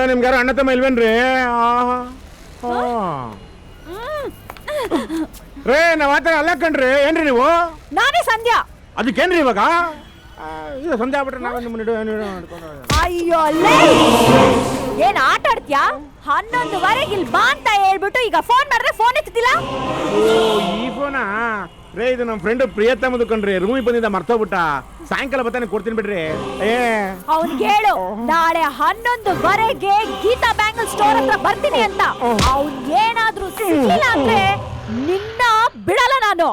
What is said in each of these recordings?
ನಿಮ್ಗಾರ ಅಣ್ಣ ತಮ್ಮ ಇಲ್ವೇನ್ರಿ? ರೇ ನಾವ್ ಆತ ಅಲ್ಲ ಕಣ್ರಿ. ಏನ್ರಿ ನೀವು? ನಾನೇ ಸಂಧ್ಯಾ. ಅದಕ್ಕೇನ್ರಿ ಇವಾಗ ಸಂಧ್ಯಾ ಬಿಟ್ರೆ ನಾವೇ ನಿಮ್ಮ ಅಯ್ಯೋ ಏನ್ ಆಟ ಆಡ್ತೀಯಾ? 11:15 ಇಲ್ಲಿ ಬಾ ಅಂತ ಹೇಳ್ಬಿಟ್ಟು ಈಗ ಫೋನ್ ಮಾಡಿದ್ರೆ ಫೋನ್ ಎತ್ತಿಲ್ಲ. ಈ ಫೋನಾ? ರೇ ಇದು ನಮ್ಮ ಫ್ರೆಂಡ್ ಪ್ರಿಯತಮ್ಮದು ಕಣ್ರಿ. ರೂಮಿಗೆ ಬಂದಿದ್ದ ಮರ್ತೋಗ್ಬಿಟ್ಟ. ಸಾಯಂಕಾಲ ಬತ್ತಾನೆ ಕೊಡ್ತೀನಿ ಬಿಡ್ರಿ. ಅವ್ನ್ ಹೇಳು ನಾಳೆ 11:15 ಗೀತಾ ಬ್ಯಾಂಗಲ್ ಸ್ಟೋರ್ ಹತ್ರ ಬರ್ತೀನಿ ಅಂತ. ಅವ್ನ್ ಏನಾದ್ರೂ ಸಿಕ್ಕಿಲ್ಲ ಅಂದ್ರೆ ನಿನ್ನ ಬಿಡಲ್ಲ ನಾನು.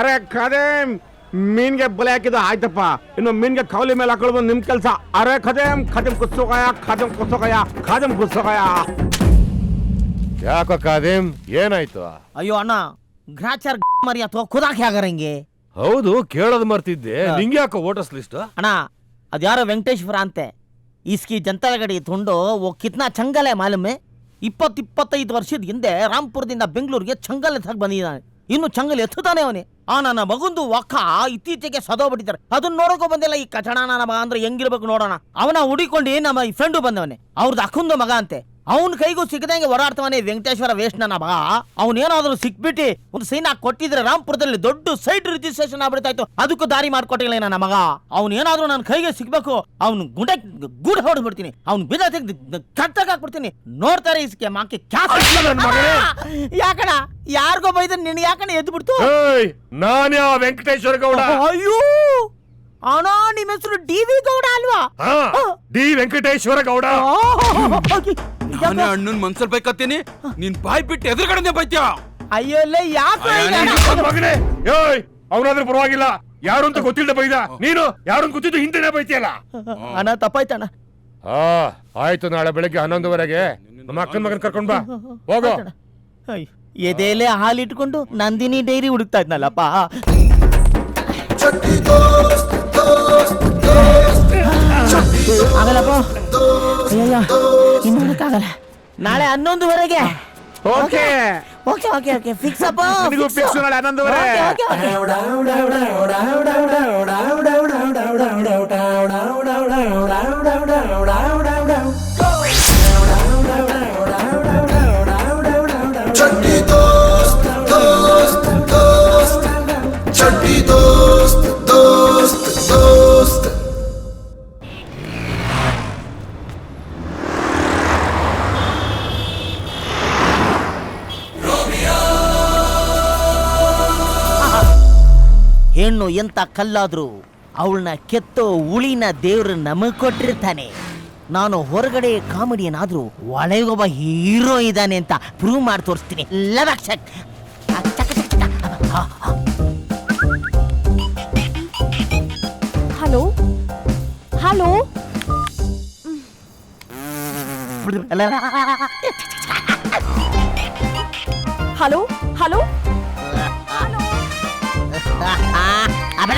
ಅರೆ ಖದೇಮ್ ಮೀನ್ಗೆ ಬಲೆ ಹಾಕಿದ ಆಯ್ತಪ್ಪ. ಇನ್ನು ಮೀನ್ಗೆ ಕೌಲಿ ಮೇಲೆ ಹಾಕೊಳ್ಳೋದು ನಿಮ್ ಕೆಲ್ಸ. ಅರೆ ಖದೇಮ್ ಖದೇಮ್ ಕುತ್ಸೋಗಯ ಖಾದಮ್ ಕುತ್ಸೋಗಯ ಖಾದಮ್ ಕುತ್ಸೋಗಯ. ಯಾಕೋ ಖಾದಿಮ್ ಏನಾಯ್ತು? ಅಯ್ಯೋ ಅಣ್ಣ ಗ್ರಾಚಾರ್ ಮರಿ ಅಥವಾ ಖುದಾಕ್ ಯಾಗರಂಗೆ. ಹೌದು ಕೇಳೋದು ಮರ್ತಿದ್ದೆ. ನಿಂಗೆ ಯಾಕೋ ವೋಟರ್ಸ್ ಲಿಸ್ಟ್? ಅಣ್ಣ ಅದ್ಯಾರೋ ವೆಂಕಟೇಶ್ವರ ಅಂತೆ. इसकी जनता गड़ी ತುಂಡು वो कितना चंगल है मालूम है? 20-25 ವರ್ಷದ ಹಿಂದೆ ರಾಂಪುರದಿಂದ ಬೆಂಗಳೂರಿಗೆ ಚಂಗಲ್ ಎತ್ತಾಗ ಬಂದಿದ್ದಾನೆ. ಇನ್ನು ಚಂಗಲ್ ಎತ್ತುತ್ತಾನೆ ಅವನೇ. ನನ್ನ ಮಗಂದು ಒಕ್ಕ ಇತ್ತೀಚೆಗೆ ಸದೋಗ್ಬಿಟ್ಟಿದ್ದಾರೆ. ಅದನ್ನ ನೋಡೋಕೋ ಬಂದಿಲ್ಲ ಈ ಕಚಡ ನನ್ನ ಮಗ ಅಂದ್ರೆ ಹೆಂಗಿರ್ಬೇಕು ನೋಡೋಣ. ಅವನ ಹುಡಿಕೊಂಡು ನಮ್ಮ ಈ ಫ್ರೆಂಡು ಬಂದವನೇ. ಅವ್ರದ್ದು ಅಕ್ಕಂದು ಮಗ ಅಂತೆ. ಅವನ ಕೈಗೂ ಸಿಕ್ಕದಂಗೆ ಓಡಾಡ್ತವನೇ ವೆಂಕಟೇಶ್ವರ ವೇಸ್ಟ್ ನನ್ನ ಮಗ. ಅವನೇನಾದ್ರೂ ಸಿಕ್ಬಿಟ್ಟು ಒಂದು ಸೈನ್ ಹಾಕಿ ಕೊಟ್ಟಿದ್ರೆ ರಾಂಪುರದಲ್ಲಿ ದೊಡ್ಡ ಸೈಟ್ ರಿಜಿಸ್ಟ್ರೇಷನ್ ಆಗ್ಬಿಡ್ತಾ ಇತ್ತು. ಅದಕ್ಕೂ ದಾರಿ ಮಾಡ್ಕೊಟ್ಟಿಲ್ಲ ನನ್ನ ಮಗ. ಅವನೇನಾದ್ರೂ ನನ್ನ ಕೈಗೆ ಸಿಗ್ಬೇಕು ಅವ್ನು ಗುಂಡೆ ಗೂಡ ಹೊಡೆದ್ಬಿಡ್ತೀನಿ. ಅವ್ನು ಬಿದ ತೆಗೆದು ಕಟ್ಟಾಗ ಹಾಕ್ಬಿಡ್ತೀನಿ. ನೋಡ್ತಾರೆ ಇಸ್ಕೆ ಮಾಕೆ ಯಾಕಣ ಯಾರಿಗೋ ಬೈದ ನಿನ್ ಯಾಕಣ ಎದ್ದು ಬಿಡ್ತು? ನಾನೇ ವೆಂಕಟೇಶ್ವರ ಗೌಡ. ಅಯ್ಯೋ ಅಣ್ಣ ನಿಮ್ಮ ಹೆಸರು ಡಿ.ವಿ. ಗೌಡ ಅಲ್ವಾ? ಡಿ ವೆಂಕಟೇಶ್ವರ ಗೌಡ. ನಾನೇ ಅಣ್ಣನ್ ಮನ್ಸಲ್ ಬೈಕತ್ತೀನಿ, ನೀನ್ ಬಾಯ್ ಬಿಟ್ಟು ಎದುರುಗಡೆ ಬೈತ್ಯಾ? ಅಯ್ಯೋ ಯಾಕೆ ಮಗನೇ ಅವನಾದ್ರೂ ಪರವಾಗಿಲ್ಲ. ಯಾರು ಅಂತ ಗೊತ್ತಿಲ್ಲದೆ ಬೈದ. ನೀನು ಯಾರು ಗೊತ್ತಿದ್ದು ಹಿಂದೆನೆ ಬೈತಿಯಲ್ಲ. ಅಣ್ಣ ತಪ್ಪಾಯ್ತಣ್ಣ. ಆಯ್ತು, ನಾಳೆ ಬೆಳಗ್ಗೆ 11:00 ನಮ್ಮ ಅಕ್ಕನ ಮಗನ್ ಕರ್ಕೊಂಡ್ ಬಾ. ಹೋಗೋ. ಎದೆಲೆ ಹಾಲಿಟ್ಕೊಂಡು ನಂದಿನಿ ಡೈರಿ ಹುಡುಕ್ತಾ ಇದ್ನಲ್ಲಪ್ಪ. ಆಗಲ್ಲಪ್ಪ, ಇನ್ನೊಂದಕ್ಕಾಗಲ್ಲ. ನಾಳೆ 11:00. Okay okay okay okay fix ಅಪ್ಪ. ಫಿಕ್ಸ್ ನಾಳೆ 11:00. ಹೆಣ್ಣು ಎಂತ ಕಲ್ಲಾದ್ರು ಅವಳನ್ನ ಕೆತ್ತೋ ಉಳಿನ ದೇವ್ರು ನಮಗ್ ಕೊಟ್ಟಿರ್ತಾನೆ. ನಾನು ಹೊರಗಡೆ ಕಾಮಿಡಿಯನ್ ಆದ್ರೂ ಒಳಗೊಬ್ಬ ಹೀರೋ ಇದ್ದಾನೆ ಅಂತ ಪ್ರೂವ್ ಮಾಡಿ ತೋರಿಸ್ತೀನಿ. Hello hello hello hello hello hello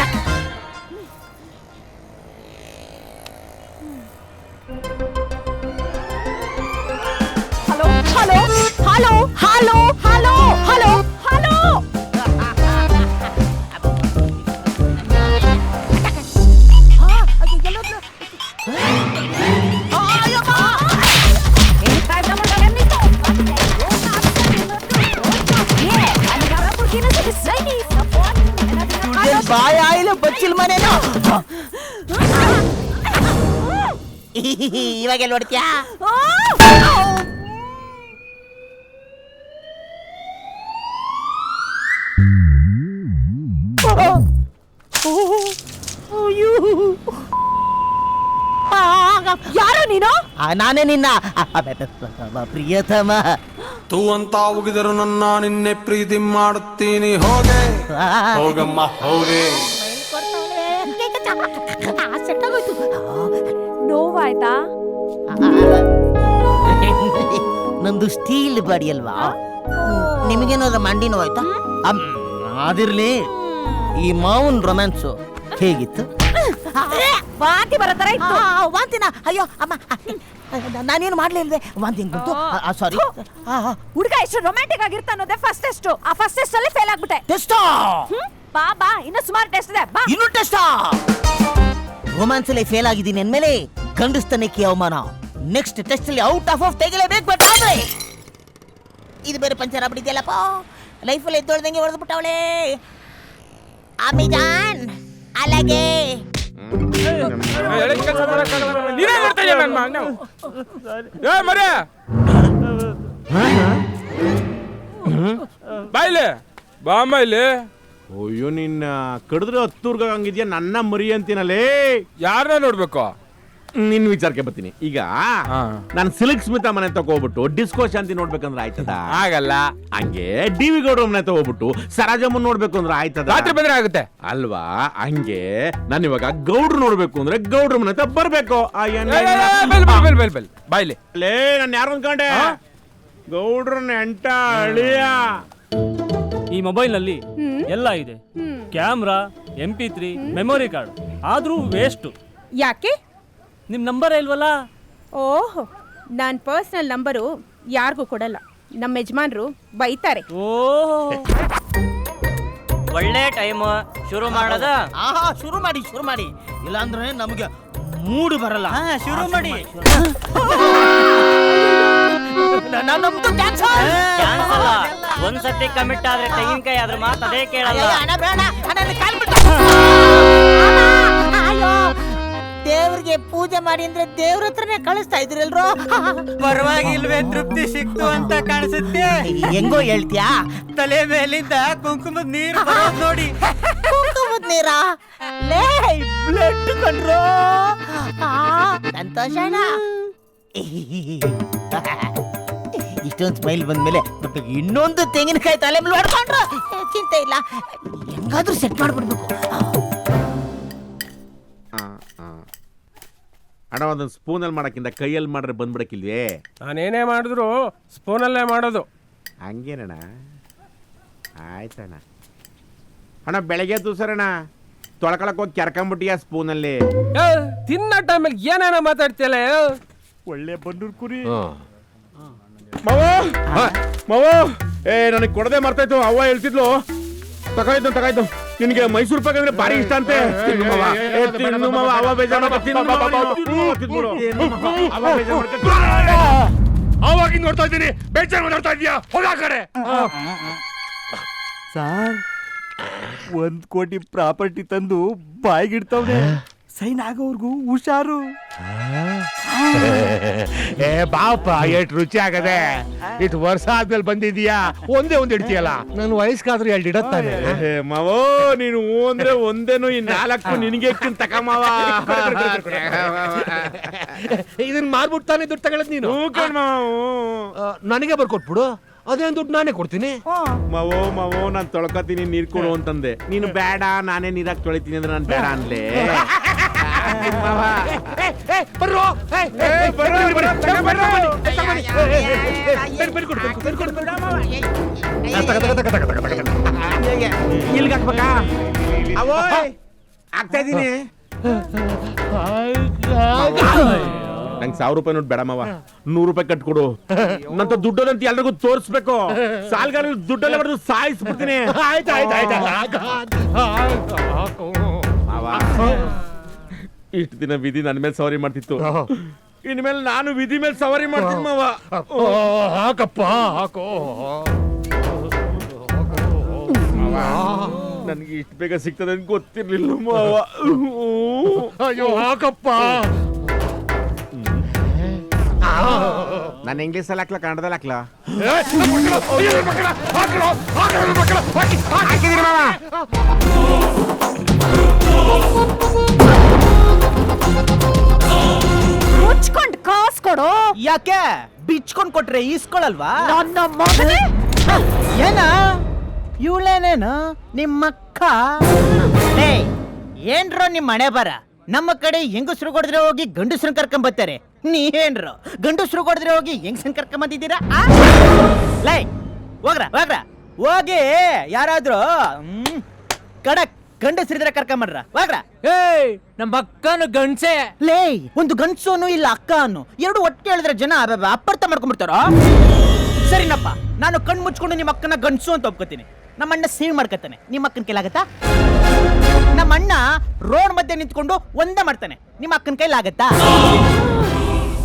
hello hello hello hello hello ಬಾಯ್ ಆಯಿಲ್ ಬಚ್ಚಿಲ್ ಮನೇನು ಇವಾಗ ಎಲ್ಲಿ ಹೊಡ್ತೀಯಾ? ಯಾರು ನೀನು? ನಾನೇ ನಿನ್ನ ಪ್ರಿಯತಮ. ತೂ ಅಂತ ಹೋಗಿದರು ನನ್ನ ನಿನ್ನೆ ಪ್ರೀತಿ ಮಾಡುತ್ತೀನಿ. ಹೋಗೆ ಹೋಗಮ್ಮ ಹೋಗೆ. ನೋವಾಯ್ತಾ? ನಂದು ಸ್ಟೀಲ್ ಬಾಡಿ ಅಲ್ವಾ? ನಿಮಗೇನಾದ್ರು ಮಂಡಿ ನೋವಾಯ್ತಾ? ಅದಿರ್ಲಿ, ಈ ಮಾವನ್ ರೊಮ್ಯಾನ್ಸು ಹೇಗಿತ್ತು? ವಾಂತಿ ಬರೋ ತರ ಇತ್ತು. ವಾಂತಿನ? ಅಯ್ಯೋ ಅಮ್ಮ, ನಾನೇನು ಮಾಡ್ಲಿಲ್ವೇ? ವಾಂತಿ ಹೆಂಗ್ ಬಂತು? ಸಾರಿ. ಹುಡುಗ ಎಷ್ಟು ರೊಮ್ಯಾಂಟಿಕ್ ಆಗಿರ್ತ ಅನ್ನೋದೇ ಫಸ್ಟ್ ಟೆಸ್ಟ್. ಆ ಫಸ್ಟ್ ಟೆಸ್ಟ್ ಅಲ್ಲಿ ಫೇಲ್ ಆಗ್ಬಿಟ್ಟೆ. ಟೆಸ್ಟ್ ಬಾ ಬಾ ಇನ್ನು ಸುಮಾರು ಟೆಸ್ಟ್ ಇದೆ ಬಾ. ಇನ್ನು ಟೆಸ್ಟ್ ರೊಮ್ಯಾನ್ಸ್ ಅಲ್ಲಿ ಫೇಲ್ ಆಗಿದ್ದೀನಿ ಅಂದ್ಮೇಲೆ ಗಂಡಸ್ತನಕ್ಕೆ ಅವಮಾನ. ನೆಕ್ಸ್ಟ್ ಟೆಸ್ಟ್ ಅಲ್ಲಿ ಔಟ್ ಆಫ್ ತೆಗಿಲೇಬೇಕು. ಬಟ್ ಆದ್ರೆ ಇದು ಬೇರೆ ಪಂಚರ್ ಆಗ್ಬಿಟ್ಟಿದ್ಯಲ್ಲಪ್ಪ. ಲೈಫಲ್ಲಿ ಎದ್ದೊಳ್ದಂಗೆ ಹೊಡೆದ್ಬಿಟ್ಟವಳೆ. ಅಮಿಜಾನ್ ಅಲಗೆ ನೀನೇ ಮಾಡ್ತಾ ಇದೀಯ ನನ್ನ ಮಗನ. ಏ ಮರೆ ಬಾಯ್ಲೆ ಬಾ ಅಮ್ಮ ಇಲ್ಲಿ. ಅಯ್ಯೋ ನಿನ್ನ ಕಡಿದ್ರೆ ಹತ್ತೂರ್ಗ ಹಂಗಿದ್ಯಾ ನನ್ನ ಮರಿ ಅಂತೀನಲ್ಲೇ. ಯಾರನ್ನ ನೋಡ್ಬೇಕು? ನಿನ್ ವಿಚಾರಕ್ಕೆ ಬರ್ತೀನಿ. ಈಗ ನಾನು ಸಿಲ್ಕ್ ಸ್ಮಿತಾ ಮನೆ ತಗೋಬಿಟ್ಟು ಡಿಸ್ಕೋ ಶಾಂತಿ ನೋಡ್ಬೇಕಂದ್ರೆ ಆಯ್ತದ? ಆಗಲ್ಲ. ಹಂಗೆ ಡಿ ವಿ ಗೌಡ್ರ ಮನೆ ತಗೋಬಿಟ್ಟು ಸರಾಜಮ್ಮನ್ ನೋಡ್ಬೇಕು ಅಂದ್ರೆ ಆಯ್ತದ? ರಾತ್ರಿ ಬಂದ್ರೆ ಆಗುತ್ತೆ ಅಲ್ವಾ? ಹಂಗೆ ನಾನು ಇವಾಗ ಗೌಡ್ರು ನೋಡ್ಬೇಕು ಅಂದ್ರೆ ಗೌಡ್ರ ಮನೆ ಹತ್ರ ಬರ್ಬೇಕು. ಬಾಯ್ಲಿ. ಲೇ ನಾನು ಯಾರು ಅನ್ಕೊಂಡೆ? ಗೌಡ್ರನ್ನ ಎಂಟ ಅಳಿಯ. ಈ ಮೊಬೈಲ್ ನಲ್ಲಿ ಎಲ್ಲ ಇದೆ, ಕ್ಯಾಮ್ರಾ, MP3, ಮೆಮೊರಿ ಕಾರ್ಡ್. ಆದ್ರೂ ವೇಸ್ಟ್. ಯಾಕೆ? ನಿಮ್ ನಂಬರ್ ಇಲ್ವಲ್ಲ. ಓಹ್, ನಾನು ಪರ್ಸನಲ್ ನಂಬರು ಯಾರಿಗೂ ಕೊಡಲ್ಲ. ನಮ್ಮ ಯಜಮಾನ್ರು ಬೈತಾರೆ. ಓಹ್, ಒಳ್ಳೆ ಟೈಮ್ ಶುರು ಮಾಡೋದ. ಆಹಾ, ಶುರು ಮಾಡಿ. ಇಲ್ಲಾಂದ್ರೆ ನಮ್ಗೆ ಮೂಡ್ ಬರಲ್ಲ. ಶುರು ಮಾಡಿ. ನಮ್ದು ಕ್ಯಾನ್ಸಲ್. ಕ್ಯಾನ್ಸಲ್. ಒಂದ್ಸತಿ ಕಮಿಟ್ ಆದ್ರೆ ತೆಂಗಿನಕಾಯಿ ಅದ್ರ ಮಾತು ಅದೇ ಕೇಳಲ್ಲ. ದೇವ್ರಿಗೆ ಪೂಜೆ ಮಾಡಿ ಅಂದ್ರೆ ದೇವ್ರ ಹತ್ರನೇ ಕಳಿಸ್ತಾ ಇದ್ರಲ್ರೋ. ಪರವಾಗಿಲ್ವೇ, ತೃಪ್ತಿ ಸಿಕ್ತು ಅಂತ ಕಾಣಿಸುತ್ತೆ. ಹೆಂಗೋ ಹೇಳ್ತೀಯಾ? ತಲೆ ಮೇಲಿಂದ ಕುಂಕುಮದ ನೀರು ಬರೋದ್ ನೋಡಿ. ಕುಂಕುಮದ ನೀರಾ? ಲೇ ಬ್ಲಡ್ ಕಂಡ್ರೋ. ಸಂತೋಷನ. ಇಷ್ಟೊಂದು ಸ್ಮೈಲ್ ಬಂದ್ಮೇಲೆ ಇನ್ನೊಂದು ತೆಂಗಿನಕಾಯಿ ತಲೆ ಮೇಲೆ ಹೊಡ್ಕೊಂಡ್ರು ಚಿಂತೆ ಇಲ್ಲ. ಹೆಂಗಾದ್ರೂ ಸೆಟ್ ಮಾಡ್ಬಿಡ್ಬೇಕು. ಅಣ್ಣ ಒಂದೊಂದು ಸ್ಪೂನಲ್ಲಿ ಮಾಡಕ್ಕಿಂತ ಕೈಯಲ್ಲಿ ಮಾಡ್ರೆ ಬಂದ್ಬಿಡಕ್ಕಿಲ್ವೇ? ನಾನೇನೇ ಮಾಡಿದ್ರು ಸ್ಪೂನಲ್ಲೇ ಮಾಡೋದು. ಹಂಗೇನಣ್ಣ? ಆಯ್ತಣ್ಣ. ಅಣ್ಣ ಬೆಳಗ್ಗೆ ದೂಸರಣ್ಣ ತೊಳ್ಕೊಳಕ್ ಹೋಗಿ ಕೆರ್ಕೊಂಬಿಟ್ಟಿಯ ಸ್ಪೂನಲ್ಲಿ. ತಿನ್ನ ಟೈಮಲ್ಲಿ ಏನೇನ ಮಾತಾಡ್ತಿಯಲ್ಲ. ಒಳ್ಳೆ ಬನ್ನೂರ್ ಕುರಿ. ಮಾವ ನನಗೆ ಕೊಡದೆ ಮರ್ತಾಯ್ತು. ಅವ್ವ ಹೇಳ್ತಿದ್ಲು ತಗಾಯ್ತು ನಿನ್ಗೆ ಮೈಸೂರು ಪಾಕ್ ಅಂದ್ರೆ ಭಾರಿ ಇಷ್ಟ ಅಂತೆ. ಅವಾಗಿಂದ ನೋಡ್ತಾ ಇದ್ದೀನಿ, ಬೇಜಾರು ನೋಡ್ತಾ ಇದೀಯಾ? ಹೋಗ ಕಡೆ. ಸಾರ್ 1 ಕೋಟಿ ಪ್ರಾಪರ್ಟಿ ತಂದು ಬಾಯಿಗಿಡ್ತವ್ರೆ. ಸೈನ್ ಆಗೋರ್ಗು ಹುಷಾರು. ಏ ಬಾಪ, ಎಷ್ಟು ರುಚಿ ಆಗದೆ. ಇಷ್ಟು ವರ್ಷ ಆದ್ಮೇಲೆ ಬಂದಿದೀಯಾ, ಒಂದೇ ಒಂದ್ ಇಡ್ತೀಯಲ್ಲ. ನನ್ನ ವಯಸ್ಸಾದ್ರೂ 2 ಇಡತ್ತಾನೆ. ಮಾವೋ ನೀನು ಅಂದ್ರೆ ಒಂದೇನು, ಈ 4 ನಿನಗೆ ತಕಮಾವ. ಇದನ್ನ ಮಾರ್ಬಿಟ್ಟು ತಾನೇ ದುಡ್ಡು ತಗೊಳ್ಳೋದು ನೀನು. ನನಗೆ ಬರ್ಕೊಟ್ಬಿಡು, ಅದೇನ್ ದುಡ್ಡು ನಾನೇ ಕೊಡ್ತೀನಿ. ಮಾವೋ ನಾನ್ ತೊಳ್ಕೊತೀನಿ ನೀರ್ ಕೊಡು ಅಂತಂದೆ. ನೀನು ಬೇಡ ನಾನೇ ನೀರಾಕ್ ತೊಳಿತೀನಿ ಅಂದ್ರೆ ನಾನು ಬೇಡ ಅನ್ಲೇ. ಇಲ್ಗ ಹಾಕ್ಬೇಕಾ? ಅವೋ ಆಗ್ತಾ ಇದೀನಿ. ನಂಗೆ 1000 ರೂಪಾಯಿ ನೋಟ್ ಬೇಡ ಮಾವ, 100 ರೂಪಾಯಿ ಕಟ್ಕೊಡು. ನಂತ ದುಡ್ಡದಂತ ಎಲ್ರಿಗೂ ತೋರಿಸ್ಬೇಕು. ಸಾಲ್ಗಾರ ದುಡ್ಡೆಲ್ಲ ಬರೆದು ಸಾಯಿಸ್ಬಿಡ್ತೀನಿ. ಇಷ್ಟು ದಿನ ವಿಧಿ ನನ್ನ ಮೇಲೆ ಸವಾರಿ ಮಾಡ್ತಿತ್ತು, ಇನ್ಮೇಲೆ ನಾನು ವಿಧಿ ಮೇಲೆ ಸವಾರಿ ಮಾಡ್ತೀನಿ ಮಾವ. ಹಾಕಪ್ಪ ಹಾಕೋ. ನನ್ಗೆ ಇಷ್ಟು ಬೇಗ ಸಿಗ್ತದೆ ಅಂತ ಗೊತ್ತಿರ್ಲಿಲ್ಲ ಮಾವ. ಅಯ್ಯೋ ಹಾಕಪ್ಪ. ನಾನು ಇಂಗ್ಲೀಷ್ ಅಲ್ಲಿ ಹಾಕ್ಲಾ ಕನ್ನಡದಲ್ಲಿ ಹಾಕ್ಲಾ? ಹಾಕಿದಿರಿ ಮಾವ. ಮುಚ್ಕೊಂಡ್ ಕಾಸ್ ಕೊಡು. ಯಾಕೆ ಬಿಚ್ಕೊಂಡ್ ಕೊಟ್ರೆ ಈಸ್ಕೊಳಲ್ವಾ? ನನ್ನ ಮಗನೇ ಏನ ಇವಳೇನೇನು ನಿಮ್ಮಕ್ಕ? ಏನ್ರೋ ನಿಮ್ ಮನೆ ಬರ. ನಮ್ಮ ಕಡೆ ಹೆಂಗಸ್ರು ಕೊಡಿದ್ರೆ ಹೋಗಿ ಗಂಡಸ್ರು ಕರ್ಕೊಂಡ್ ಬರ್ತಾರೆ. ನೀವೇನ್ರು ಗಂಡಸ್ರು ಕೊಡಿದ್ರೆ ಹೋಗಿ ಹೆಂಗಸನ್ ಕರ್ಕೊಂಡ್ ಬಂದಿದ್ದೀರಾ? ಲೈ ಹೋಗ್ರ ಹೋಗಿ ಯಾರಾದ್ರೂ ಕಡಕ್ ಗಂಡಸ್ರಿದ್ರೆ ಕರ್ಕೊಂಬರ್ರ ಹೋಗ್ರ. ನಮ್ಮ ಅಕ್ಕನು ಗಂಡ್ಸೆ. ಲೇ ಒಂದು ಗಂಡ್ಸೋನು ಇಲ್ಲ ಅಕ್ಕ ಅನ್ನು ಎರಡು ಒಟ್ಟಿಗೆ ಹೇಳಿದ್ರೆ ಜನ ಅಪಾರ್ಥ ಮಾಡ್ಕೊಂಡ್ಬಿಡ್ತಾರೋ. ಸರಿನಪ್ಪ, ನಾನು ಕಣ್ ಮುಚ್ಕೊಂಡು ನಿಮ್ಮ ಅಕ್ಕನ ಗಂಡ್ಸು ಅಂತ ಒಪ್ಕೋತೀನಿ. ನಮ್ಮ ಅಣ್ಣ ಸೇವ್ ಮಾಡ್ಕೊತಾನೆ, ನಿಮ್ಮ ಅಕ್ಕನ ಕೈಲಾಗತ್ತಾ? ನಮ್ಮ ಅಣ್ಣ ರೋಡ್ ಮಧ್ಯೆ ನಿಂತ್ಕೊಂಡು ಒಂದೇ ಮಾಡ್ತಾನೆ, ನಿಮ್ಮ ಅಕ್ಕನ ಕೈಲಾಗತ್ತಾ?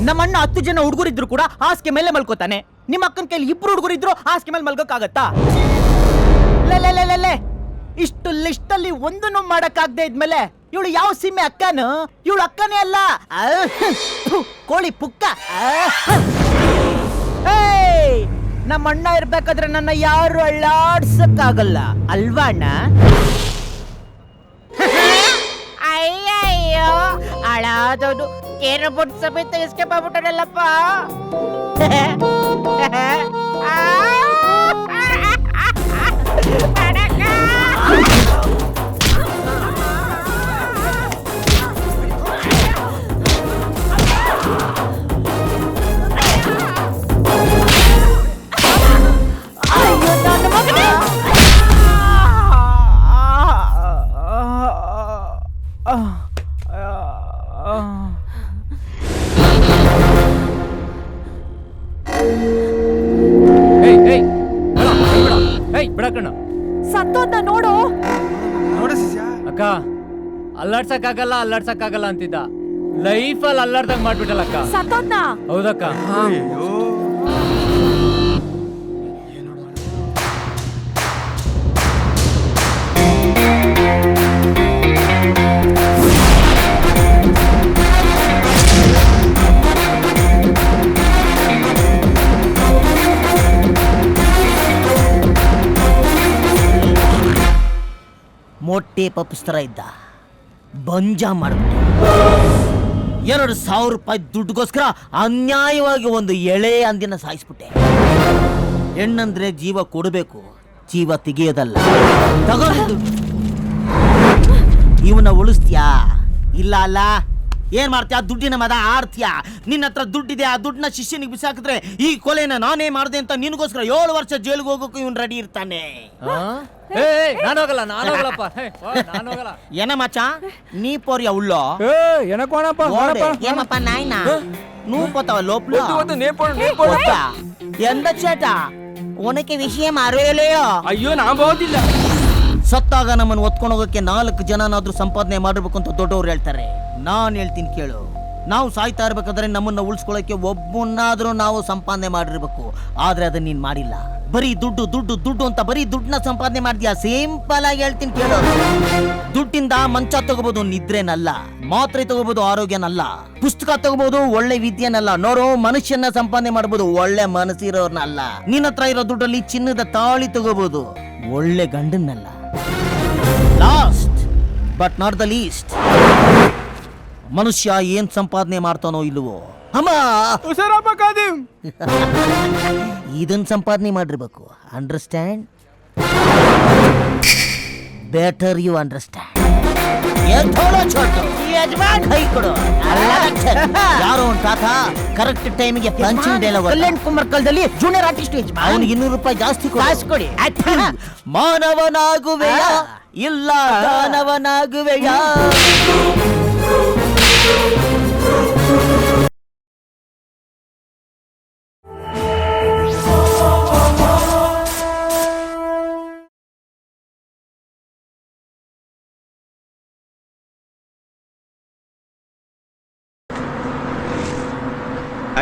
ನಮ್ಮ ಅಣ್ಣ 10 ಜನ ಹುಡುಗರಿದ್ರು ಕೂಡ ಹಾಸಿಗೆ ಮೇಲೆ ಮಲ್ಕೋತಾನೆ, ನಿಮ್ಮ ಅಕ್ಕನ ಕೈಲಿ 2 ಹುಡುಗರಿದ್ರು ಹಾಸಿಗೆ ಮೇಲೆ ಮಲ್ಕೋಕ್ಕಾಗತ್ತಾ? ಲೇ ಇಷ್ಟು ಲಿಸ್ಟ್ ಅಲ್ಲಿ ಒಂದನ್ನು ಮಾಡಕ್ಕಾಗದೆ ಇದ್ಮೇಲೆ ಇವಳು ಯಾವ ಸೀಮೆ ಅಕ್ಕನು? ಇವಳು ಅಕ್ಕನೇ ಅಲ್ಲ, ಕೋಳಿ ಪುಕ್ಕ. ನಮ್ಮ ಅಣ್ಣ ಇರ್ಬೇಕಾದ್ರೆ ನನ್ನ ಯಾರು ಅಳ್ಳಾಡ್ಸಕ್ಕಾಗಲ್ಲ ಅಲ್ವಾ ಅಣ್ಣ? ಅಯ್ಯಯ್ಯೋ, ಅಳಾದವನು ಏನು ಬುಟ್ ಸಮೇತ ಎಸ್ಕೇಪ್ ಆಗ್ಬಿಟ್ಟನಲ್ಲಪ್ಪ. ಬಿಡಕಣ್ಣ, ಸತ್ತೋದ್ನ ನೋಡು. ಅಕ್ಕ ಅಲ್ಲಾಡ್ಸಕ್ಕಾಗಲ್ಲ ಅಂತಿದ್ದ, ಲೈಫಲ್ಲಿ ಅಲ್ಲಾಡ್ದಂಗ್ ಮಾಡ್ಬಿಟ್ಟಲ್ಲ ಅಕ್ಕ. ಸತ್ತೋದ್ನ ಹೌದಕ್ಕ. ಮೊಟ್ಟೆ ಪಪ್ಸ್ ತರ ಇದ್ದ, ಬಂಜ ಮಾಡ್ಬಿಟ್ಟು 2,000 ರೂಪಾಯಿ ದುಡ್ಡುಗೋಸ್ಕರ ಅನ್ಯಾಯವಾಗಿ ಒಂದು ಎಳೆ ಅಂದಿನ ಸಾಯಿಸ್ಬಿಟ್ಟೆ. ಹೆಣ್ಣಂದ್ರೆ ಜೀವ ಕೊಡಬೇಕು, ಜೀವ ತೆಗೆಯೋದಲ್ಲ. ತಗೊಂಡು ಇವನ್ನ ಉಳಿಸ್ತೀಯಾ? ಇಲ್ಲ ಅಲ್ಲ, ಏನ್ ಮಾಡ್ತೀಯ? ದುಡ್ಡಿನ ಮದ ಆಡ್ತೀಯಾ? ನಿನ್ನ ಹತ್ರ ದುಡ್ಡಿದೆ, ಆ ದುಡ್ಡನ್ನ ಶಿಷ್ಯನಿಗೆ ಬಿಸಾಕಿದ್ರೆ ಈ ಕೊಲೆನ ನಾನೇ ಮಾಡಿದೆ ಅಂತ ನಿನಗೋಸ್ಕರ 7 ವರ್ಷ ಜೈಲಿಗೆ ಹೋಗೋಕೆ ಇವನ್ ರೆಡಿ ಇರ್ತಾನೆ. ಏನ ಮಚ್ಚ ನೀ ಪೋರಿಯ ಉಳ್ಳೋ ఏమప్పా నాయన నువ్వు పోతావా లోపల? ఎంత చేట ఉనకి విషయం అరవేలేయో. ಅಯ್ಯೋ ನಾ ಬೋದಿಲ್ಲ. ಸತ್ತಾಗ ನಮ್ಮನ್ನು ಒತ್ಕೊಂಡು ಹೋಗಕ್ಕೆ 4 ಜನನಾದ್ರೂ ಸಂಪಾದನೆ ಮಾಡಿರ್ಬೇಕು ಅಂತ ದೊಡ್ಡವ್ರು ಹೇಳ್ತಾರೆ. ನಾನ್ ಹೇಳ್ತೀನಿ ಕೇಳು, ನಾವು ಸಾಯ್ತಾ ಇರ್ಬೇಕಾದ್ರೆ ನಮ್ಮನ್ನ ಉಳಿಸ್ಕೊಳ್ಳೋಕೆ ಒಬ್ಬನಾದ್ರೂ ನಾವು ಸಂಪಾದನೆ ಮಾಡಿರ್ಬೇಕು. ಆದ್ರೆ ಅದನ್ನ ನೀನ್ ಮಾಡಿಲ್ಲ. ಬರೀ ದುಡ್ಡು ದುಡ್ಡು ದುಡ್ಡು ಅಂತ ಬರೀ ದುಡ್ಡನ್ನ ಸಂಪಾದನೆ ಮಾಡ್ತೀಯಾ. ಸಿಂಪಲ್ ಆಗಿ ಹೇಳ್ತೀನಿ ಕೇಳು, ದುಡ್ಡಿಂದ ಮಂಚ ತಗೋಬಹುದು, ನಿದ್ರೆನಲ್ಲ. ಮಾತ್ರೆ ತಗೋಬಹುದು, ಆರೋಗ್ಯನಲ್ಲ. ಪುಸ್ತಕ ತಗೋಬಹುದು, ಒಳ್ಳೆ ವಿದ್ಯೆನಲ್ಲ. ನೋಡು, ಮನುಷ್ಯನ ಸಂಪಾದನೆ ಮಾಡಬಹುದು, ಒಳ್ಳೆ ಮನಸ್ಸಿರೋರ್ನಲ್ಲ. ನಿನ್ನ ಹತ್ರ ಇರೋ ದುಡ್ಡಲ್ಲಿ ಚಿನ್ನದ ತಾಳಿ ತಗೋಬಹುದು, ಒಳ್ಳೆ ಗಂಡನ್ನಲ್ಲ. Last but not the least, ಮನುಷ್ಯ ಏನ್ ಸಂಪಾದನೆ ಮಾಡ್ತಾನೋ ಇಲ್ವೋ, ಅಮ್ಮ ಇದನ್ ಸಂಪಾದನೆ ಮಾಡಿರ್ಬೇಕು. ಅಂಡರ್ಸ್ಟ್ಯಾಂಡ್? Better you understand. ಯಾರೋ ಒಂದು ತಾತ ಕರೆಕ್ಟ್ ಟೈಮಿಗೆ ಪಂಚಿಂಗ್ ಡೈಲಾಗ್ ಕಲ್ಯಾಣ್ ಕುಮಾರ್ ಕಾಲದಲ್ಲಿ ಜೂನಿಯರ್ ಆರ್ಟಿಸ್ಟ್ ಅವನಿಗೆ 200 ರೂಪಾಯಿ ಜಾಸ್ತಿ ಕೊಡಿ. ಮಾನವನಾಗುವೆಯ ಇಲ್ಲ ದಾನವನಾಗುವೆಯ.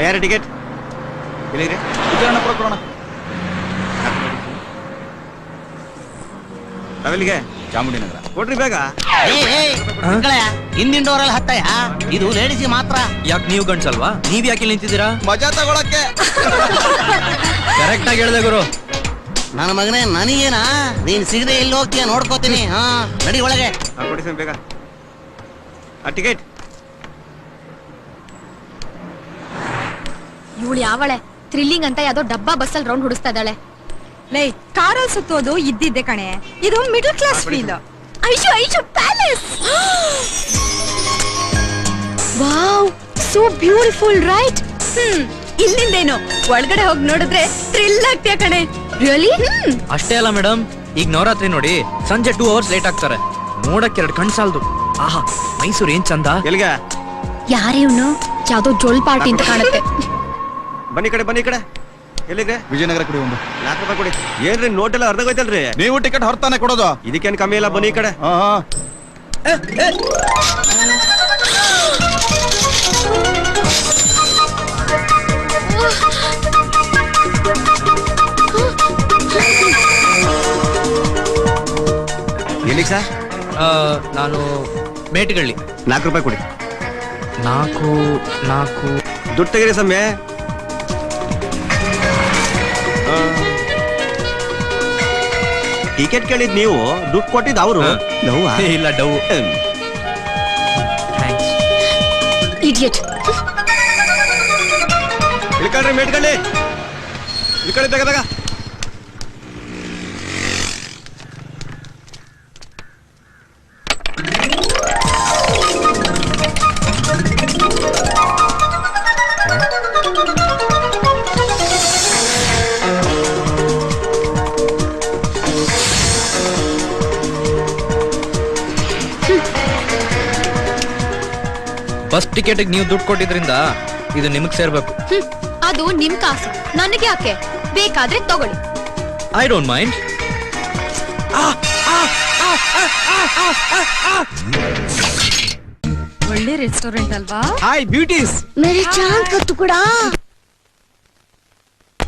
ಯಾರ ಟಿಕೆಟ್ ಎಲ್ಲಿದೆ? ನಾವೆಲ್ಲಿಗೆ? ಚಾಮುಂಡಿನಗರ. ಕೊಡ್ರಿ ಬೇಗ. ಹಿಂದಿನ ಡೋರಲ್ಲಿ ಹತ್ತಯ್ಯ, ಇದು ಲೇಡೀಸ್ಗೆ ಮಾತ್ರ. ಯಾಕೆ ನೀವು ಗಂಡ್ಸಲ್ವಾ? ನೀವ್ ಯಾಕೆ ನಿಂತಿದ್ದೀರಾ? ಮಜಾ ತಗೊಳಕ್ಕೆ. ಕರೆಕ್ಟ್ ಆಗಿ ಹೇಳ್ದೆ ಗುರು. ನನ್ನ ಮಗನೇ, ನನಗೇನಾ? ನೀನ್ ಸಿಗದೆ ಎಲ್ಲಿ ಹೋಗ್ತೀಯ ನೋಡ್ಕೋತೀನಿ. ಹಾ, ನಡಿ ಒಳಗೆ. ಕೊಡಿ ಬೇಗ ಆ ಟಿಕೆಟ್. ಇವಳು ಯಾವಳೆ ಥ್ರಿಲ್ಲಿಂಗ್ ಅಂತ ಯಾವ್ದೋ ಡಬ್ಬಾ ಬಸ್ಸಲ್ಲಿ ರೌಂಡ್ ಹುಡಿಸ್ತಾ ಇದ್ದಾಳೆ. ಲೈ, ಕಾರಲ್ಲಿ ಸುತ್ತೋದು ಇದ್ದಿದ್ದೆ ಕಣೆ, ಇದು middle class feel. Aishu Aishu palace. Wow, so beautiful right? ಇಲ್ಲಿಂದೇನು ಒಳಗಡೆ ಹೋಗಿ ನೋಡಿದ್ರೆ ಥ್ರಿಲ್ ಆಗ್ತೀಯ ಕಣೆ. ರಿಯಲಿ? ಅಷ್ಟೇ ಅಲ್ಲ ಮೇಡಮ್, ಈಗ ನವರಾತ್ರಿ ನೋಡಿ, ಸಂಜೆ 2 ಅವರ್ಸ್ ಲೇಟ್ ಆಗ್ತಾರೆ. ನೋಡಕ್ಕೆ 2 ಕಣ್ ಸಾಲದು. ಆಹಾ, ಮೈಸೂರು ಏನ್ ಚಂದ. ಎಲ್ಲಿಗೆ? ಯಾರೇ ಇವನು? ಯಾವ್ದೋ ಜೋಲ್ ಪಾರ್ಟಿ ಅಂತ ಕಾಣುತ್ತೆ. ಬನ್ನಿ ಕಡೆ, ಬನ್ನಿ ಕಡೆ. ಎಲ್ಲಿಗೆ? ವಿಜಯನಗರ ಕುಡಿ ಒಂದು ₹4 ಕೊಡಿ. ಏನ್ರಿ ನೋಟ್ ಎಲ್ಲ ಅರ್ಧಗೋಯ್ತಲ್ರಿ? ನೀವು ಟಿಕೆಟ್ ಹೊರತಾನೆ ಕೊಡೋದು. ಇದಕ್ಕೇನು ಕಮ್ಮಿ ಇಲ್ಲ, ಬನ್ನಿ ಈ ಕಡೆ. ಎಲ್ಲಿಗೆ ಸರ್? ನಾನು ಮೇಟ್ಗಳ್ಳಿ. ₹4 ಕೊಡಿ. 4 ದುಡ್ಡು ತೆಗೀರಿ ಸಮ್ಮೆ. ಟಿಕೆಟ್ ಕೇಳಿದ್ ನೀವು, ದುಡ್ಡು ಕೊಟ್ಟಿದ್ದು ಅವರು. ಇಲ್ಲ ಡವ್. ಥ್ಯಾಂಕ್ಸ್. ಇಡಿಯಟ್. ಇಳ್ಕೊಳ್ರಿ ಮೇಟ್ಗಳ್ಳಿ, ಇಳ್ಕೊಳ್ಳಿ ತೆಗದಾಗ. ಬಸ್ ಟಿಕೆಟ್ ನೀವು ದುಡ್ಡು ಕೊಟ್ಟಿದ್ರಿಂದ ಇದು ನಿಮಗ್ ಸೇರ್ಬೇಕು. ಅದು ನಿಮ್ ಕಾಸು, ನನಗೆ ಯಾಕೆ? ಬೇಕಾದ್ರೆ ತಗೊಳ್ಳಿ. I don't mind. ಒಳ್ಳೆ ರೆಸ್ಟೋರೆಂಟ್ ಅಲ್ವಾ? Hi beauties. ಮೇರೆ ಚಾಂದ್ ಕತ್ತು ಕೂಡ.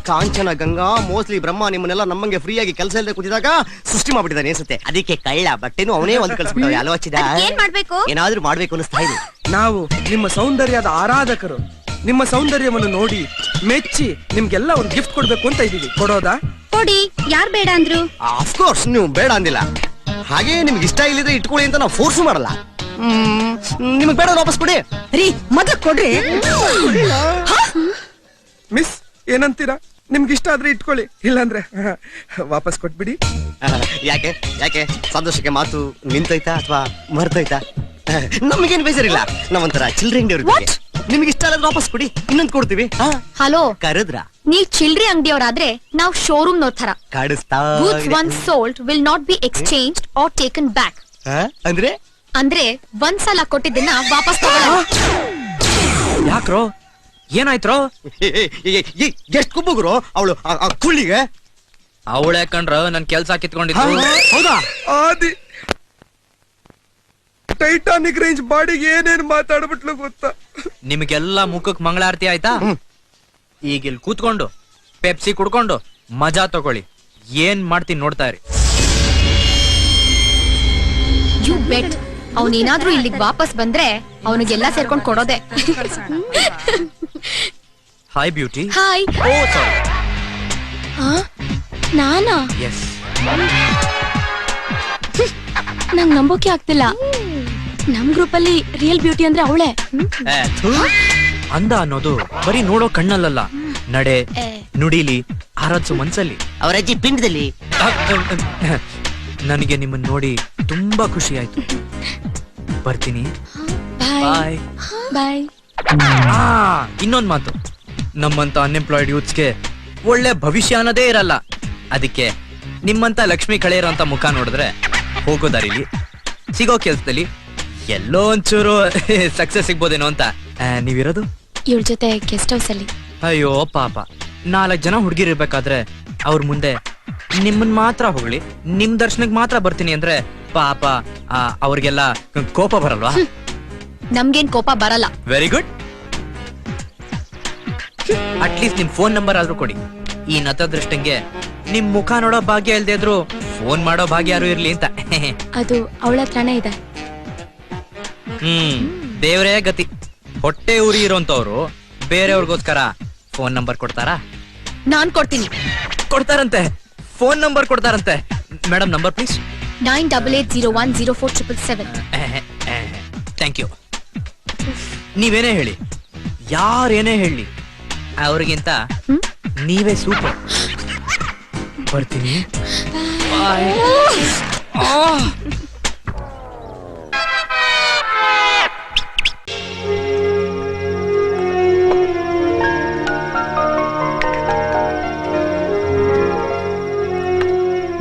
ಕಾಂಚನ ಗಂಗಾ ಮೋಸ್ಟ್ಲಿ ಬ್ರಹ್ಮ ನಿಮ್ಮನ್ನೆಲ್ಲ ನಮ್ಮಂಗೆ ಫ್ರೀ ಆಗಿ ಕೆಲಸ ಇಲ್ಲದೆ ಕೂತಿದಾಗ ಸೃಷ್ಟಿ ಮಾಡ್ಬಿಟ್ಟಿದ್ದಾನೆ ಅನ್ಸುತ್ತೆ. ಅದಕ್ಕೆ ಕಳ್ಳ ಬಟ್ಟೆನೂ ಅವನೇ ಒಂದು ಕಳ್ಸ್ಬಿಟ್ಟು ಆಲೋಚಿಸಿದ. ಏನ್ ಮಾಡ್ಬೇಕು? ಏನಾದ್ರೂ ಮಾಡ್ಬೇಕು ಅನಿಸ್ತಾ ಇದೆ. ನಾವು ನಿಮ್ಮ ಸೌಂದರ್ಯದ ಆರಾಧಕರು. ನಿಮ್ಮ ಸೌಂದರ್ಯವನ್ನು ನೋಡಿ ಮೆಚ್ಚಿ ನಿಮ್ಗೆಲ್ಲ ಒಂದು ಗಿಫ್ಟ್ ಕೊಡ್ಬೇಕು ಅಂತ ಇದೀವಿ. ಕೊಡೋದಾ? ಕೊಡಿ. ಯಾರ್ ಬೇಡ ಅಂದ್ರು? ಆಫ್ ಕೋರ್ಸ್ ನೀವು ಬೇಡ ಅಂದಿಲ್ಲ. ಹಾಗೆ ನಿಮ್ಗೆ ಇಷ್ಟ ಇಲ್ಲಿದ್ರೆ ಇಟ್ಕೊಳ್ಳಿ ಅಂತ ನಾವು ಫೋರ್ಸ್ ಮಾಡಲ್ಲ. ನಿಮ್ಗೆ ಬೇಡ ವಾಪಸ್ ಕೊಡಿ. ರೀ ಮೊದಲು ಕೊಡ್ರಿ. ಮಿಸ್ ಏನಂತೀರಾ? ನಿಮ್ಗೆ ಇಷ್ಟ ಆದ್ರೆ ಇಟ್ಕೊಳ್ಳಿ, ಇಲ್ಲಾಂದ್ರೆ ವಾಪಸ್ ಕೊಟ್ಬಿಡಿ. ಯಾಕೆ ಯಾಕೆ ಸಂತೋಷಕ್ಕೆ ಮಾತು ನಿಂತೋಯ್ತಾ ಅಥವಾ ಮರ್ತೋಯ್ತಾ? ನಮಗೇನು ಬೇಜಾರಿಲ್ಲ, ನಾವೊಂಥರ ಚಿಲ್ಡ್ರೆ ಅಂಗಡಿಯವ್ರು. ನಿಮ್ಗೆ ಇಷ್ಟ ಆದ್ರೆ ವಾಪಸ್ ಕೊಡಿ, ಇನ್ನೊಂದು ಕೊಡ್ತೀವಿ. ಹಲೋ, ಕರೆದ್ರ? ನೀವ್ ಚಿಲ್ಡ್ರಿ ಅಂಗಡಿಯವರಾದ್ರೆ ನಾವು ಶೋರೂಮ್ ನೋಡ್ತಾರ. ಕಾಡಿಸ್ತಾ Goods once sold will not be exchanged or taken back. ಅಂದ್ರೆ ಅಂದ್ರೆ ಒಂದ್ಸಲ ಕೊಟ್ಟಿದ್ದನ್ನ ವಾಪಸ್ ತಗೊಳ್ಳಲ್ಲ. ಯಾಕ್ರೋ ಏನಾಯ್ತ್ರೋ? ಎಷ್ಟು ಕುಬ್ಬುಗ್ರು ಅವಳು ಕುಳ್ಳಿಗೆ. ಅವಳೆ ಕಂಡ್ರ ನನ್ ಕೆಲ್ಸ ಕಿತ್ಕೊಂಡಿದ್ದು. ಹೌದಾ? ಆದಿ ಟೈಟಾನಿಕ್ ರೇಂಜ್ ಬಾಡಿಗೆ ಏನೇನ್ ಮಾತಾಡ್ಬಿಟ್ಲು ಗೊತ್ತಾ? ನಿಮ್ಗೆಲ್ಲ ಮುಖಕ್ ಮಂಗಳಾರತಿ ಆಯ್ತಾ? ಈಗ ಇಲ್ಲಿ ಕೂತ್ಕೊಂಡು ಪೆಪ್ಸಿ ಕುಡ್ಕೊಂಡು ಮಜಾ ತಗೊಳ್ಳಿ. ಏನ್ ಮಾಡ್ತೀನಿ ನೋಡ್ತಾ ಇರಿ. ಯು ಬೆಟ್ ಅವನೇನಾದ್ರೂ ಇಲ್ಲಿಗೆ ವಾಪಸ್ ಬಂದ್ರೆ ಅವನಿಗೆಲ್ಲ ಸೇರ್ಕೊಂಡು ಕೊಡೋದೆ. Hi beauty. Hi. Oh sorry. ನಾನಾ? ಎಸ್. ನಂಗ್ ನಂಬೋಕೆ ಆಗ್ತಿಲ್ಲ. ನಮ್ ಗ್ರೂಪ್ ಅಲ್ಲಿ ರಿಯಲ್ ಬ್ಯೂಟಿ ಅಂದ್ರೆ ಅವಳೆ. ಅಂದ ಅನ್ನೋದು ಬರೀ ನೋಡೋ ಕಣ್ಣಲ್ಲ, ನಡೆ ನುಡಿಲಿ ಆರಾಧ್ಸು ಮನ್ಸಲ್ಲಿ. ಅವರ ಅಜ್ಜಿ ಪಿಂಡದಲ್ಲಿ. ನನಗೆ ನಿಮ್ಮನ್ನ ನೋಡಿ ತುಂಬಾ ಖುಷಿ ಆಯ್ತು. ಬರ್ತೀನಿ. ಬಾಯ್ ಬಾಯ್. ಇನ್ನೊಂದ್ ಮಾತು, ನಮ್ಮಂತ ಅನ್ಎಂಪ್ಲಾಯ್ಡ್ ಯೂತ್ಸ್ಗೆ ಒಳ್ಳೆ ಭವಿಷ್ಯ ಅನ್ನೋದೇ ಇರಲ್ಲ. ಅದಕ್ಕೆ ನಿಮ್ಮಂತ ಲಕ್ಷ್ಮಿ ಕಳೆಯರೋ ಅಂತ ಮುಖ ನೋಡಿದ್ರೆ ಹೋಗೋ ದಾರಿಲಿ ಸಿಗೋ ಕೆಲ್ಸದಲ್ಲಿ ಎಲ್ಲೋ ಒಂಚೂರು ಸಕ್ಸಸ್ ಸಿಗ್ಬೋದೇನೋ ಅಂತ. ನೀವಿರೋದು ಇವಳ ಜೊತೆ ಗೆಸ್ಟ್ ಹೌಸ್ ಅಲ್ಲಿ. ಅಯ್ಯೋ ಪಾಪ, 4 ಜನ ಹುಡುಗಿರ್ಬೇಕಾದ್ರೆ ಅವ್ರ ಮುಂದೆ ನಿಮ್ಮನ್ ಮಾತ್ರ ಹೊಗಳಿ ನಿಮ್ ದರ್ಶನಕ್ಕೆ ಮಾತ್ರ ಬರ್ತೀನಿ ಅಂದ್ರೆ ಪಾಪ ಅವ್ರಿಗೆಲ್ಲ ಕೋಪ ಬರಲ್ವಾ? ನಮ್ಗೇನ್ ಕೋಪ ಬರಲ್ಲ. Very good. ಅಟ್ಲೀಸ್ಟ್ ನಿಮ್ ಫೋನ್ ನಂಬರ್ ಆದ್ರೂ ಕೊಡಿ. ಈ ನತದೃಷ್ಟಂಗೆ ನಿಮ್ ಮುಖ ನೋಡೋ ಭಾಗ್ಯ ಇಲ್ದೇ ಇದ್ರು ಫೋನ್ ಮಾಡೋ ಭಾಗ್ಯ ಯಾರು ಇರ್ಲಿ ಅಂತ. ಅದು ಅವಳ ಹತ್ರನೇ ಇದೆ. ದೇವ್ರೇ ಗತಿ. ಹೊಟ್ಟೆ ಉರಿ ಇರೋಂತವ್ರು ಬೇರೆಯವ್ರಿಗೋಸ್ಕರ ಫೋನ್ ನಂಬರ್ ಕೊಡ್ತಾರಾ? ನಾನ್ ಕೊಡ್ತೀನಿ. ಕೊಡ್ತಾರಂತೆ, ಫೋನ್ ನಂಬರ್ ಕೊಡ್ತಾರಂತೆ. Madam number please. 9880104777. Thank you. ನೀವೇನೇ ಹೇಳಿ, ಯಾರೇನೇ ಹೇಳಿ, ಅವ್ರಿಗಿಂತ ನೀವೇ ಸೂಪರ್. ಬರ್ತೀನಿ. ಬಾಯ್.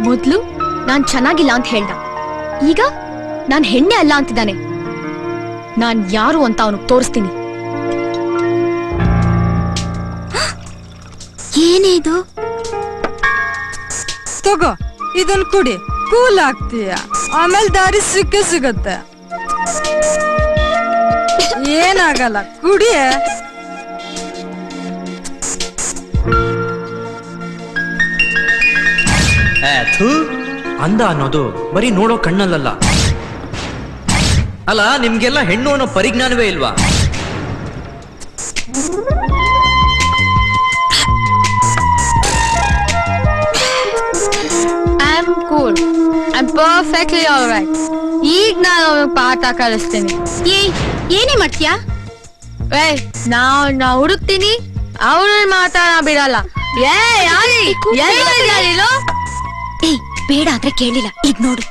ಮೊದ್ಲು ನಾನ್ ಚೆನ್ನಾಗಿಲ್ಲ ಅಂತ ಹೇಳ್ದ, ಈಗ ನಾನ್ ಹೆಣ್ಣೆ ಅಲ್ಲ ಅಂತಿದ್ದಾನೆ. ನಾನ್ ಯಾರು ಅಂತ ಅವನು ತೋರಿಸ್ತೀನಿ. ಏನೇ ಇದು? ತಗೋ ಇದನ್ ಕುಡಿ, ಕೂಲ್ ಆಗ್ತೀಯ. ಆಮೇಲೆ ದಾರಿ ಸಿಕ್ಕೇ ಸಿಗತ್ತೆ. ಏನಾಗಲ್ಲ, ಕುಡಿಯೇ. ಅಂದ ಅನ್ನೋದು ಬರೀ ನೋಡೋ ಕಣ್ಣಲ್ಲಲ್ಲ. ಅಲ್ಲ, ನಿಮ್ಗೆಲ್ಲ ಹೆಣ್ಣು ಅನ್ನೋ ಪರಿಜ್ಞಾನವೇ ಇಲ್ವಾ? I'm cool. I'm perfectly alright. ಈಗ ನಾನು ಅವ್ನಿಗೆ ಪಾಠ ಕಲಿಸ್ತೀನಿ. ಏನೇ ಮಾಡ್ತೀಯಾ? ನಾ ಹುಡುಕ್ತೀನಿ, ಅವನನ್ನ ಮಾತಾಡ ಬಿಡಲ್ಲ. ಬೇಡ ಆದ್ರೆ ಕೇಳಿಲ್ಲ. ಈಗ ನೋಡು.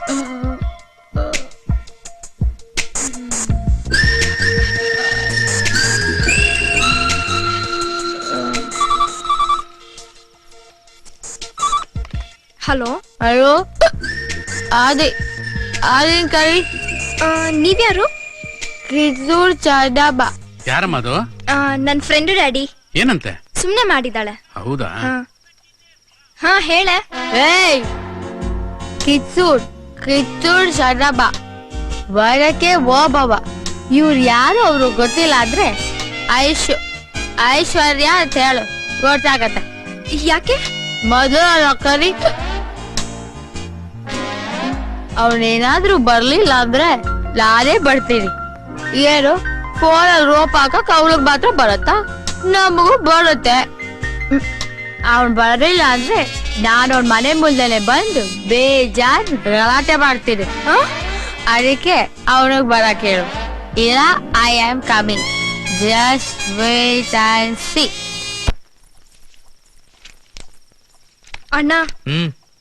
ಹಲೋ ಅಯ್ಯೋ ಅದೇನ್ ಕರಿ. ನೀವ್ಯಾರು? ಕಿತ್ತೂರ್ ಚಾಡಾಬಾ. ಯಾರಮ್ಮ ಅದು? ನನ್ ಫ್ರೆಂಡ್ ಡ್ಯಾಡಿ. ಏನಂತೆ? ಸುಮ್ನೆ ಮಾಡಿದಾಳೆ. ಹೌದಾ? ಹಾ ಹೇಳ. ಕಿತ್ತೂರ್ ಚಾಡಾಬಾ ಬರಕ್ಕೆ ಓಬವ. ಇವ್ರು ಯಾರು ಅವ್ರು ಗೊತ್ತಿಲ್ಲ ಆದ್ರೆ ಐಶ್ವರ್ಯ ಅಂತ ಹೇಳು, ಗೊತ್ತಾಗತ್ತೆ. ಯಾಕೆ? ಮೊದಲು ಕರಿ. ಅವನೇನಾದ್ರೂ ಬರ್ಲಿಲ್ಲ ಅಂದ್ರೆ ನಾನೇ ಬರ್ತೀನಿ. ಏನು ಫೋನಲ್ಲಿ ರೋಪ್ ಹಾಕಕ್ ಅವಳಿಗೆ ಮಾತ್ರ ಬರತ್ತಾ? ನಮಗೂ ಬರುತ್ತೆ. ಅವನ್ ಬರಲಿಲ್ಲ ಅಂದ್ರೆ ನಾನು ಅವ್ನ ಮನೆ ಮುಂದೆನೆ ಬಂದು ಬೇಜಾರ್ ಗಲಾಟೆ ಮಾಡ್ತೀನಿ. ಅದಕ್ಕೆ ಅವನಿಗೆ ಬರಕ್ ಹೇಳು. ಇಲ್ಲ, I am coming. Just wait and see. ಅಣ್ಣ,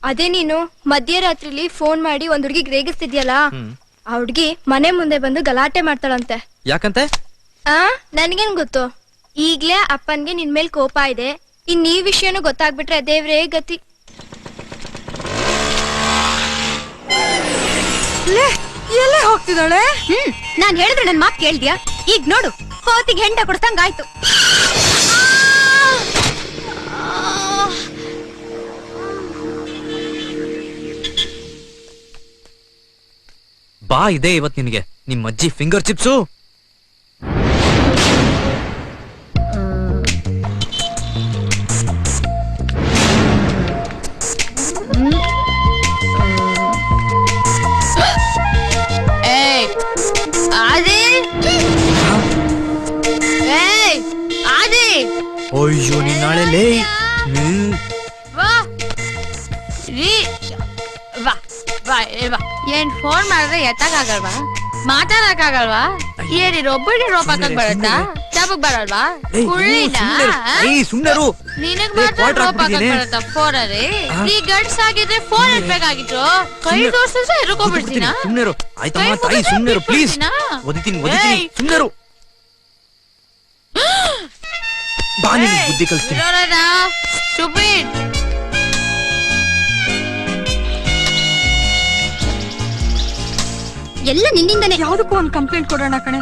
ಅದೇ ನೀನು ಮಧ್ಯರಾತ್ರಿಲಿ ಫೋನ್ ಮಾಡಿ ಒಂದ್ ಹುಡ್ಗಿಗ್ ರೇಗಿಸ್ತಿದ್ಯಲ್ಲ, ಆ ಹುಡ್ಗಿ ಮನೆ ಮುಂದೆ ಬಂದು ಗಲಾಟೆ ಮಾಡ್ತಾಳಂತೆ. ಯಾಕಂತೆ? ನನ್ಗೇನ್ ಗೊತ್ತು. ಈಗ್ಲೇ ಅಪ್ಪನ್ಗೆ ನಿನ್ ಮೇಲ್ ಕೋಪ ಇದೆ. ಇನ್ ಈ ವಿಷಯನೂ ಗೊತ್ತಾಗ್ಬಿಟ್ರೆ ದೇವ್ರೇ ಗತಿ. ಎಲ್ಲೇ ಹೋಗ್ತಿದ್ದಾಳೆ? ನಾನ್ ಹೇಳಿದ್ರೆ ನನ್ ಮಾತ್ ಕೇಳ್ದ್ಯಾ? ಈಗ ನೋಡು, ಕೋತಿಗೆ ಹೆಂಡ ಕೊಡ್ತಂಗಾಯ್ತು. ಬಾ ಇದೆ ಇವತ್ ನಿನಗೆ ನಿಮ್ ಅಜ್ಜಿ ಫಿಂಗರ್ ಚಿಪ್ಸು. ಅಯ್ಯೋ, ನೀನ್ ನಾಳೆ ಲೇ ಏನ್ ಫೋನ್ ಮಾಡಿದ್ರೆ ಎತ್ತಕ್ಕಾಗಲ್ವಾ? ಮಾತಾಡಕ್ಕಾಗಲ್ವಾ? ಏನಿ ಒಬ್ಬರಿಗೆ ರೋಪ್ ಹಾಕಕ್ ಬರತ್ತಾ? ಚಾಪಕ್ ಬರಲ್ವಾ? ನಿನಗ್ ಮಾತ್ರ ರೋಪ್ ಹಾಕಕ್ ಬರತ್ತಾ ಫೋನಲ್ಲಿ? ನೀ ಗಡ್ಸ್ ಆಗಿದ್ರೆ ಫೋನ್ ಇಡ್ಬೇಕಾಗಿತ್ತು. ಕೈ ತೋರ್ಸಿದ್ರೆ ಹಿಡ್ಕೊಂಡ್ಬಿಡ್ತೀನ. ಬುದ್ಧಿ ಕಲಿಸ್ತೀನಿ. ಎಲ್ಲ ನಿನ್ನಿಂದನೇ. ಯಾವ್ದಕ್ಕೂ ಒಂದ್ ಕಂಪ್ಲೇಂಟ್ ಕೊಡೋಣ ಕಣೆ.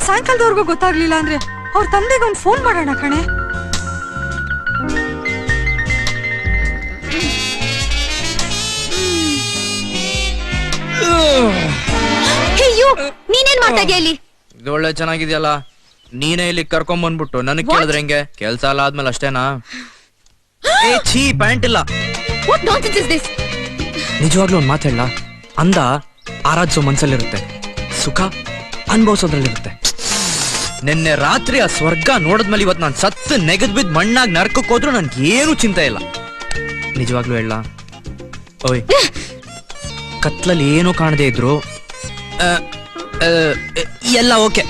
ಸಾಯಂಕಾಲದವರೆಗೂ ಗೊತ್ತಾಗ್ಲಿಲ್ಲ ಅಂದ್ರೆ ಅವ್ರ ತಂದೆಗೆ ಒಂದ್ ಫೋನ್ ಮಾಡೋಣ ಕಣೆ. ಅಯ್ಯೋ, ನೀನೇನ್ ಮಾಡ್ತಾ ಇದೀಯ ಇಲ್ಲಿ? ಇದು ಒಳ್ಳೆ ಚೆನ್ನಾಗಿದ್ಯಲ್ಲ. ನೀನೇ ಇಲ್ಲಿ ಕರ್ಕೊಂಡ್ ಬಂದ್ಬಿಟ್ಟು ನನಗ್ ಕೇಳಿದ್ರೆ ಹೆಂಗೆ? ಕೆಲ್ಸ ಎಲ್ಲ ಆದ್ಮೇಲೆ ಅಷ್ಟೇನಾ? ಛೀ, ಪ್ಯಾಂಟ್ ಇಲ್ಲ. ನಿಜವಾಗ್ಲೂ ಒಂದ್ ಮಾತು ಹೇಳ. ಅಂದ ಆರಾಧಿಸೋ ಮನ್ಸಲ್ಲಿರುತ್ತೆ, ಸುಖ ಅನುಭವಿಸೋದ್ರಲ್ಲಿರುತ್ತೆ. ನಿನ್ನೆ ರಾತ್ರಿ ಆ ಸ್ವರ್ಗ ನೋಡಿದ್ಮೇಲೆ ಇವತ್ತು ನಾನು ಸತ್ತು ನೆಗದ್ ಬಿದ್ದು ಮಣ್ಣಾಗಿ ನರ್ಕಕ್ಕೆ ಹೋದ್ರು ನನ್ಗೆ ಏನು ಚಿಂತೆ ಇಲ್ಲ. ನಿಜವಾಗ್ಲೂ ಹೇಳ. ಓಯ್, ಕತ್ಲಲ್ಲಿ ಏನೂ ಕಾಣದೇ ಇದ್ರು ಎಲ್ಲ ಓಕೆ.